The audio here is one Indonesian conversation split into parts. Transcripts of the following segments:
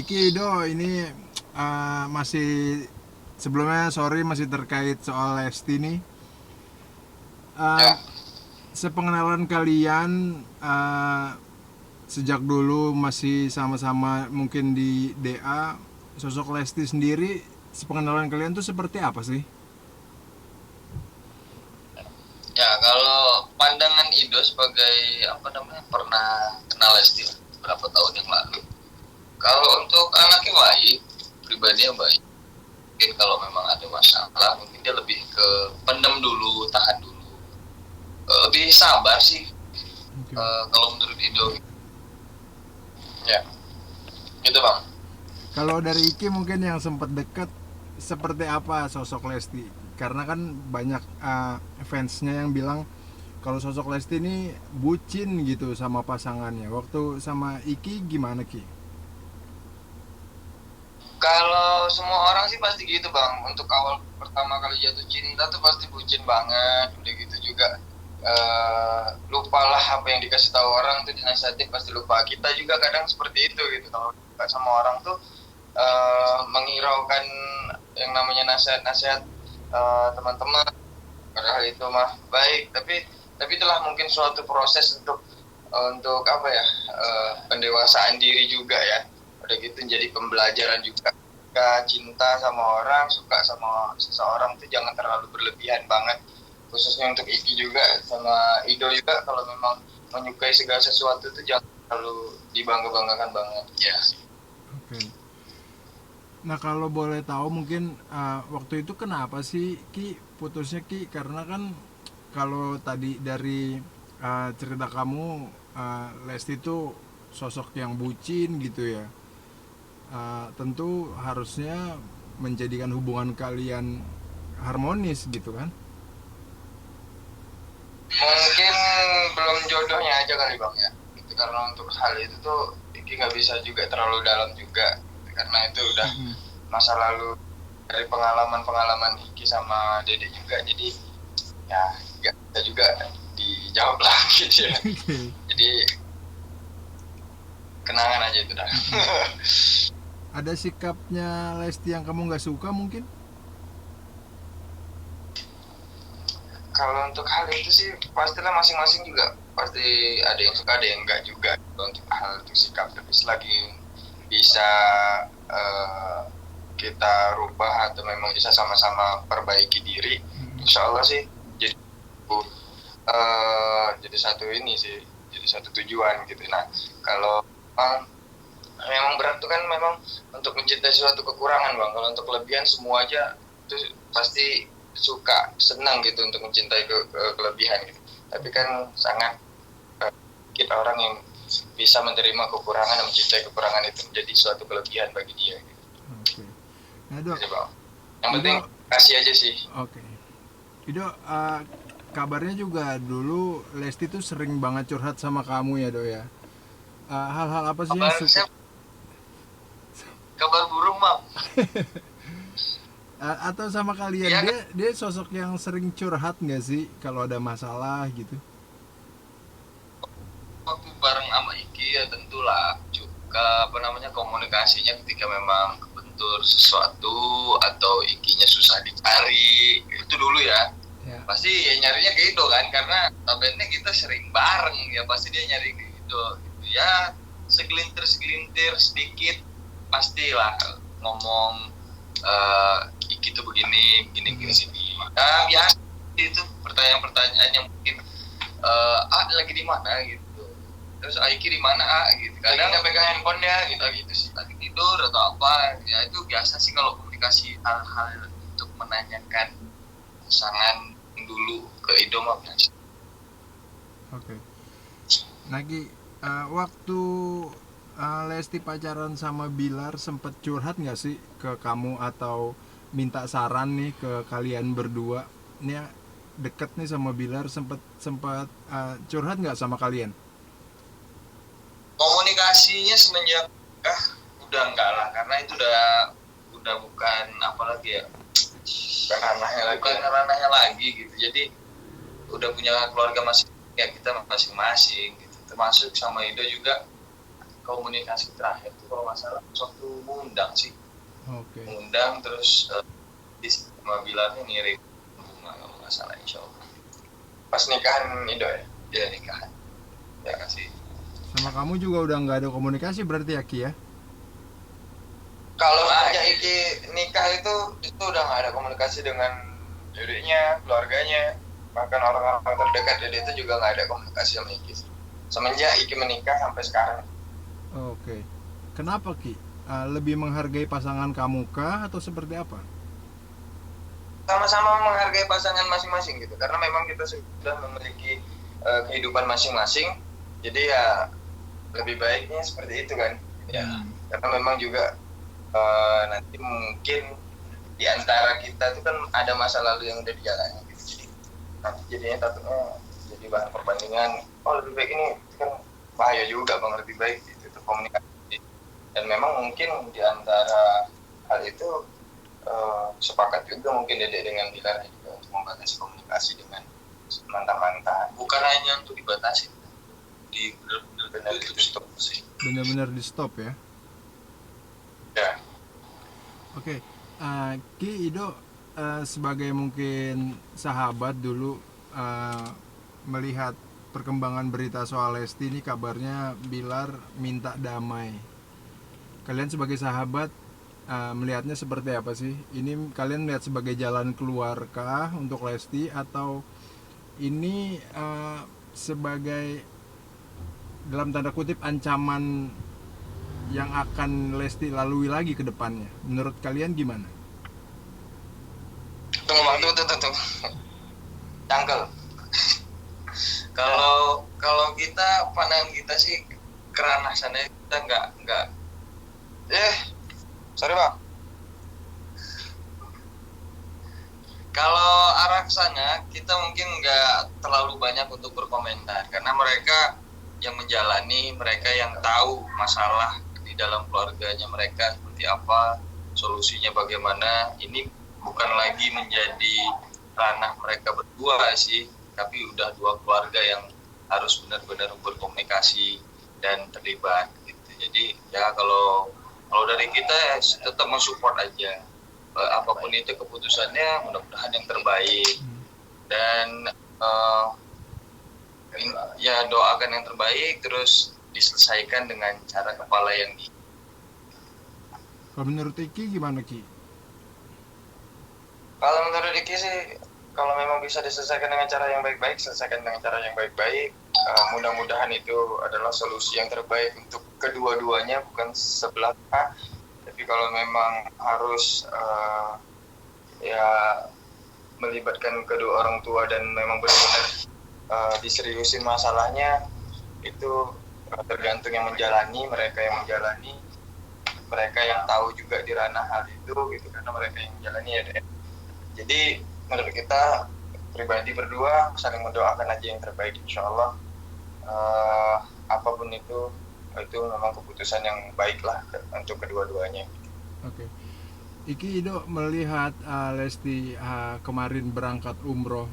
Iki Do, ini masih sebelumnya sorry masih terkait soal Lesti nih. Uh, Ya, Sepengenalan kalian sejak dulu masih sama-sama mungkin di DA, sosok Lesti sendiri, sepengenalan kalian tuh seperti apa sih? ya kalau pandangan Ido sebagai apa namanya pernah kenal Lesti lah, beberapa tahun yang lalu. Kalau untuk anaknya baik, pribadinya baik. Mungkin kalau memang ada masalah, mungkin dia lebih ke pendem dulu, tahan dulu. Lebih sabar sih, Okay. kalau menurut Ido. Ya, gitu bang. Kalau dari Iki mungkin yang sempat deket, seperti apa sosok Lesti? Karena kan banyak fansnya yang bilang kalau sosok Lesti ini bucin gitu sama pasangannya. Waktu sama Iki gimana Ki? Kalau semua orang sih pasti gitu bang. Untuk awal pertama kali jatuh cinta tuh pasti bucin banget. Udah gitu juga lupalah apa yang dikasih tahu orang tuh dinasihatin pasti lupa. Kita juga kadang seperti itu gitu. Kalau suka sama orang tuh menghiraukan yang namanya nasihat-nasihat teman-teman. Padahal itu mah baik. Tapi itulah mungkin suatu proses untuk apa ya pendewasaan diri juga ya. Udah gitu jadi pembelajaran juga. Jika cinta sama orang, suka sama seseorang tuh jangan terlalu berlebihan banget. Khususnya untuk Iki juga sama Ido juga kalau memang menyukai segala sesuatu tuh jangan terlalu dibangga-banggakan banget. Ya. Oke. Nah kalau boleh tahu mungkin waktu itu kenapa sih Ki putusnya Ki? Karena kan kalau tadi dari cerita kamu, Lesti itu sosok yang bucin gitu ya. Tentu harusnya menjadikan hubungan kalian harmonis gitu kan. Mungkin belum jodohnya aja kali bang ya. Itu karena untuk hal itu tuh Iki nggak bisa juga terlalu dalam juga. Karena itu udah masa lalu dari pengalaman-pengalaman Iki sama Dede juga. Jadi ya nggak bisa juga dijawab lagi gitu ya. Jadi kenangan aja itu dah. Ada sikapnya Lesti yang kamu nggak suka mungkin? Kalau untuk hal itu sih pastilah masing-masing juga pasti ada yang suka ada yang enggak juga untuk hal itu sikap. Tapi selagi bisa uh, kita rubah atau memang bisa sama-sama perbaiki diri, insya Allah sih jadi jadi satu ini sih, jadi satu tujuan gitu. Nah kalau memang berat itu kan memang untuk mencintai suatu kekurangan bang. Kalau untuk kelebihan semua aja itu pasti suka senang gitu untuk mencintai kelebihan gitu. Tapi kan sangat kita orang yang bisa menerima kekurangan dan mencintai kekurangan itu menjadi suatu kelebihan bagi dia gitu. Oke. Nah dok, Gitu, bang. Yang penting Ido, kasih aja sih. oke. Ido, kabarnya juga dulu Lesti tuh sering banget curhat sama kamu ya dok ya. Hal-hal apa sih yang Kabar suka? saya kabar burung bang. Atau sama kalian Iya kan dia sosok yang sering curhat nggak sih kalau ada masalah gitu? waktu bareng sama Iki ya tentulah juga apa namanya komunikasinya ketika memang kebentur sesuatu atau Ikinya susah dicari itu dulu ya Ya. pasti ya nyarinya ke Ido kan karena notabene kita sering bareng ya pasti dia nyari ke Ido gitu ya segelintir segelintir sedikit pastilah ngomong Iki tuh begini begini begini sini ya biasa itu pertanyaan-pertanyaan yang mungkin lagi di mana gitu terus Aiki di mana gitu kadang nggak pegang handphonenya gitu gitu sih lagi tidur atau apa ya itu biasa sih kalau komunikasi hal-hal untuk menanyakan pasangan dulu ke Ido mah biasa. Oke. Lagi waktu Lesti pacaran sama Bilar sempet curhat nggak sih ke kamu atau minta saran nih ke kalian berdua? Nih deket nih sama Bilar sempet sempet curhat nggak sama kalian? Komunikasinya semenjak udah enggak lah karena itu udah bukan apa lagi ya bukan ranahnya lagi gitu jadi udah punya keluarga masing ya kita masing-masing gitu termasuk sama Ido juga komunikasi terakhir tuh kalau nggak salah suatu mengundang sih, Oke. mengundang terus di sama Bilarnya ngirim bunga kalau nggak salah, insya Allah pas nikahan Ido ya nikahan ya kasih. Sama kamu juga udah nggak ada komunikasi berarti ya Ki ya? Kalau aja Iki nikah itu udah nggak ada komunikasi dengan dedeknya, keluarganya, bahkan orang-orang terdekat dedek itu juga nggak ada komunikasi sama Iki semenjak Iki menikah sampai sekarang. Oke. Kenapa Ki? Lebih menghargai pasangan kamu kah atau seperti apa? Sama-sama menghargai pasangan masing-masing gitu, karena memang kita sudah memiliki kehidupan masing-masing, jadi ya lebih baiknya seperti itu kan ya. Karena memang juga nanti mungkin di antara kita itu kan ada masa lalu yang udah dijalani gitu. Jadi nanti jadinya takutnya jadi bahan perbandingan, oh lebih baik ini kan bahaya juga bang, lebih baik itu komunikasi. Dan memang mungkin di antara hal itu sepakat juga mungkin Dedek dengan Bilar juga untuk membatasi komunikasi dengan mantan-mantan, bukan hanya untuk dibatasi, di benar-benar di stop sih. Benar-benar di stop ya? Ya. Oke. Ki Ido sebagai mungkin sahabat dulu melihat perkembangan berita soal Lesti ini, kabarnya Bilar minta damai. Kalian sebagai sahabat melihatnya seperti apa sih? Ini kalian melihat sebagai jalan keluar kah untuk Lesti, atau ini sebagai dalam tanda kutip ancaman yang akan Lesti lalui lagi ke depannya? Menurut kalian gimana? Tunggu. Cangkel. Kalau kita, pandangan kita sih kerana sana kita nggak. Sorry bang. Kalau arah ke sana kita mungkin nggak terlalu banyak untuk berkomentar, karena mereka yang menjalani, mereka yang tahu masalah di dalam keluarganya mereka seperti apa, solusinya bagaimana. Ini bukan lagi menjadi ranah mereka berdua sih, tapi udah dua keluarga yang harus benar-benar berkomunikasi dan terlibat gitu. Jadi ya kalau dari kita ya tetap mensupport aja, apapun itu keputusannya mudah-mudahan yang terbaik, dan ya doakan yang terbaik, terus diselesaikan dengan cara kepala yang di. Kalau menurut Iki gimana Ki? Kalau menurut Iki sih, kalau memang bisa diselesaikan dengan cara yang baik-baik, selesaikan dengan cara yang baik-baik. Mudah-mudahan itu adalah solusi yang terbaik untuk kedua-duanya, bukan sebelah pihak. Tapi kalau memang harus ya melibatkan kedua orang tua dan memang benar-benar diseriusin masalahnya, itu tergantung yang menjalani, mereka yang menjalani, mereka yang tahu juga di ranah hal itu gitu, karena mereka yang menjalani ya. Jadi menurut kita pribadi berdua saling mendoakan aja yang terbaik, insya Allah. Apapun itu memang keputusan yang baik lah untuk kedua-duanya. Oke. Iki Ido melihat Lesti kemarin berangkat umroh,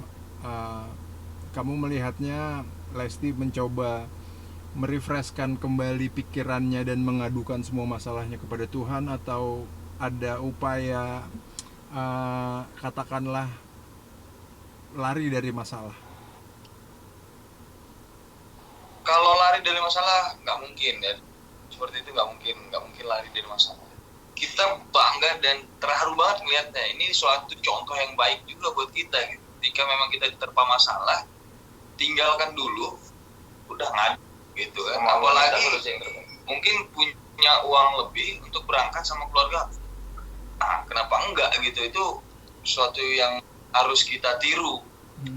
kamu melihatnya Lesti mencoba merefreshkan kembali pikirannya dan mengadukan semua masalahnya kepada Tuhan, atau ada upaya katakanlah lari dari masalah? Kalau lari dari masalah nggak mungkin ya, seperti itu nggak mungkin lari dari masalah. Kita bangga dan terharu banget melihatnya. Ini suatu contoh yang baik juga buat kita gitu. Ketika memang kita diterpa masalah, tinggalkan dulu, udah ngadu gitu kan. Apalagi mungkin punya uang lebih untuk berangkat sama keluarga, kenapa enggak gitu. Itu sesuatu yang harus kita tiru.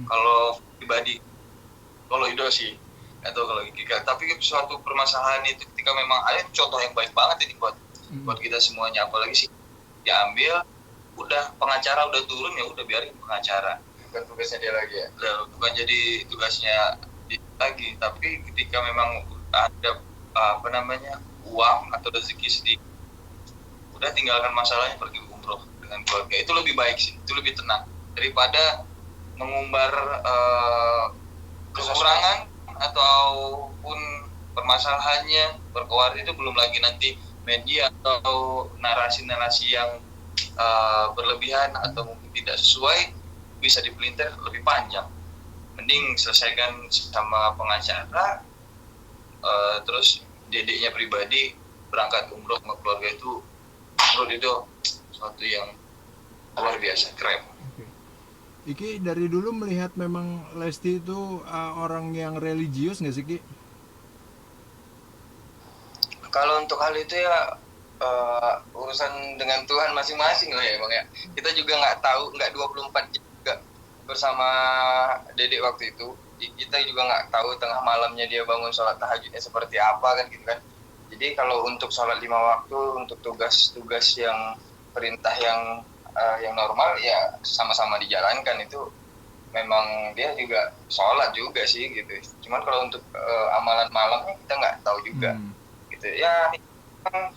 Kalau pribadi, kalau Ido sih atau kalau Kika, tapi suatu permasalahan itu ketika memang ada contoh yang baik banget ini buat kita semuanya. Apalagi sih diambil, udah pengacara udah turun, ya udah biarin pengacara, bukan tugasnya dia lagi ya, bukan jadi tugasnya dia lagi. Tapi ketika memang ada uang atau rezeki sedikit, udah tinggalkan masalahnya, pergi umroh dengan keluarga. Itu lebih baik sih, itu lebih tenang daripada mengumbar kekurangan ataupun permasalahannya berkeluar itu, belum lagi nanti media atau narasi-narasi yang berlebihan atau mungkin tidak sesuai, bisa dipelintir lebih panjang. Mending selesaikan sama pengacara, terus dedeknya pribadi berangkat umroh sama keluarga itu, menurut itu suatu yang luar biasa, keren. Iki dari dulu melihat memang Lesti itu orang yang religius nggak sih, Ki? Kalau untuk hal itu ya urusan dengan Tuhan masing-masing lah ya Bang ya. Kita juga nggak tahu, nggak 24 jam juga bersama Dedek waktu itu. Kita juga nggak tahu tengah malamnya dia bangun sholat tahajudnya seperti apa kan gitu kan. Jadi kalau untuk sholat 5 waktu, untuk tugas-tugas yang perintah yang normal ya sama-sama dijalankan, itu memang dia juga sholat juga sih gitu. Cuman kalau untuk amalan malamnya kita nggak tahu juga. Gitu ya,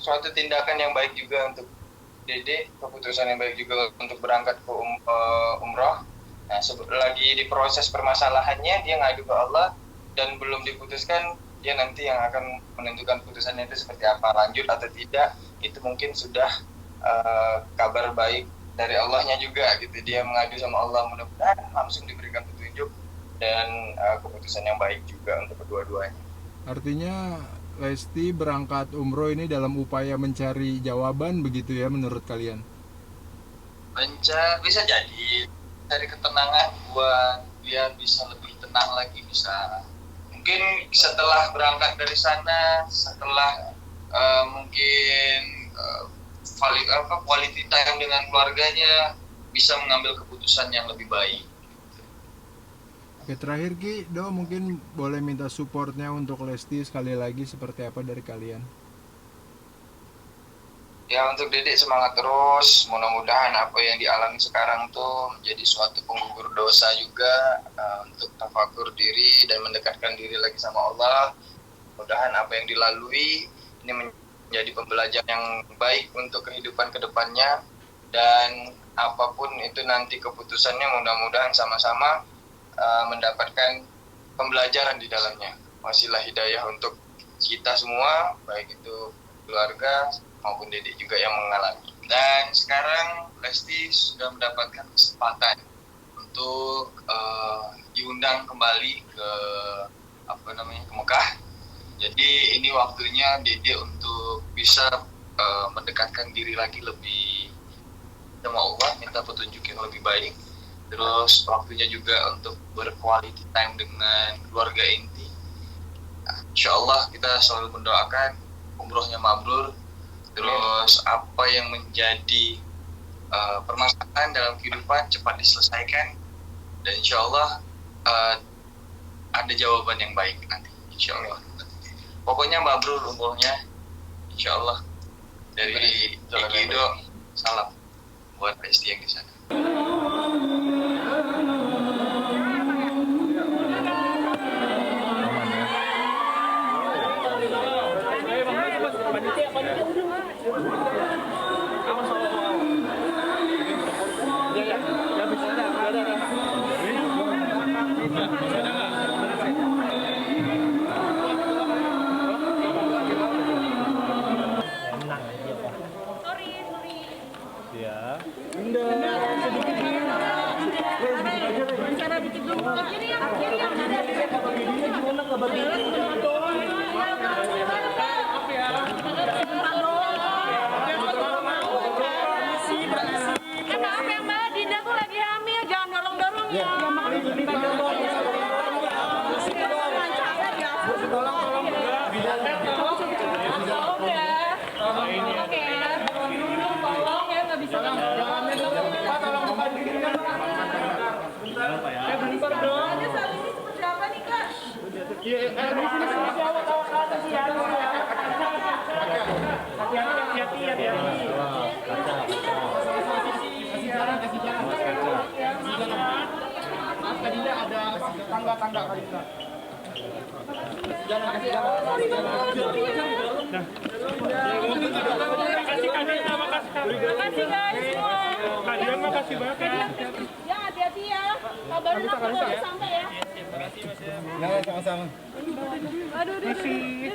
suatu tindakan yang baik juga untuk Dede, keputusan yang baik juga untuk berangkat ke umroh. Nah, lagi di proses permasalahannya, dia ngadu ke Allah dan belum diputuskan, dia nanti yang akan menentukan putusannya itu seperti apa, lanjut atau tidak. Itu mungkin sudah kabar baik dari Allahnya juga gitu. Dia mengadu sama Allah, mudah-mudahan langsung diberikan petunjuk dan keputusan yang baik juga untuk kedua-duanya. Artinya Lesti berangkat umroh ini dalam upaya mencari jawaban begitu ya menurut kalian? Bisa jadi cari ketenangan buat biar bisa lebih tenang lagi, bisa mungkin setelah berangkat dari sana, setelah mungkin quality time dengan keluarganya, bisa mengambil keputusan yang lebih baik. Oke, terakhir Ki, Do mungkin boleh minta supportnya untuk Lesti sekali lagi seperti apa dari kalian? Ya untuk Dedek semangat terus, mudah-mudahan apa yang dialami sekarang tuh jadi suatu penggugur dosa juga, untuk tafakur diri dan mendekatkan diri lagi sama Allah. Mudah-mudahan apa yang dilalui ini menjadi pembelajaran yang baik untuk kehidupan kedepannya, dan apapun itu nanti keputusannya mudah-mudahan sama-sama mendapatkan pembelajaran di dalamnya, wasilah hidayah untuk kita semua, baik itu keluarga maupun Dedek juga yang mengalami. Dan sekarang Lesti sudah mendapatkan kesempatan untuk diundang kembali ke ke Mekah. Jadi ini waktunya Dedek untuk bisa mendekatkan diri lagi lebih sama Allah, minta petunjuk yang lebih baik. Terus waktunya juga untuk berquality time dengan keluarga inti. Nah, insya Allah kita selalu mendoakan umrohnya mabrur. Terus apa yang menjadi permasalahan dalam kehidupan cepat diselesaikan. Dan insya Allah ada jawaban yang baik nanti, insya Allah. Pokoknya mabrur umrohnya, insya Allah. Dari Ido, salam buat Lesti yang di sana. Tangga kali kita. Jangan kasih guys semua. Kalian makasih banget. Ya hati-hati ya. Kabarin aku kalau sampai ya. Ya, sama-sama. Aduh.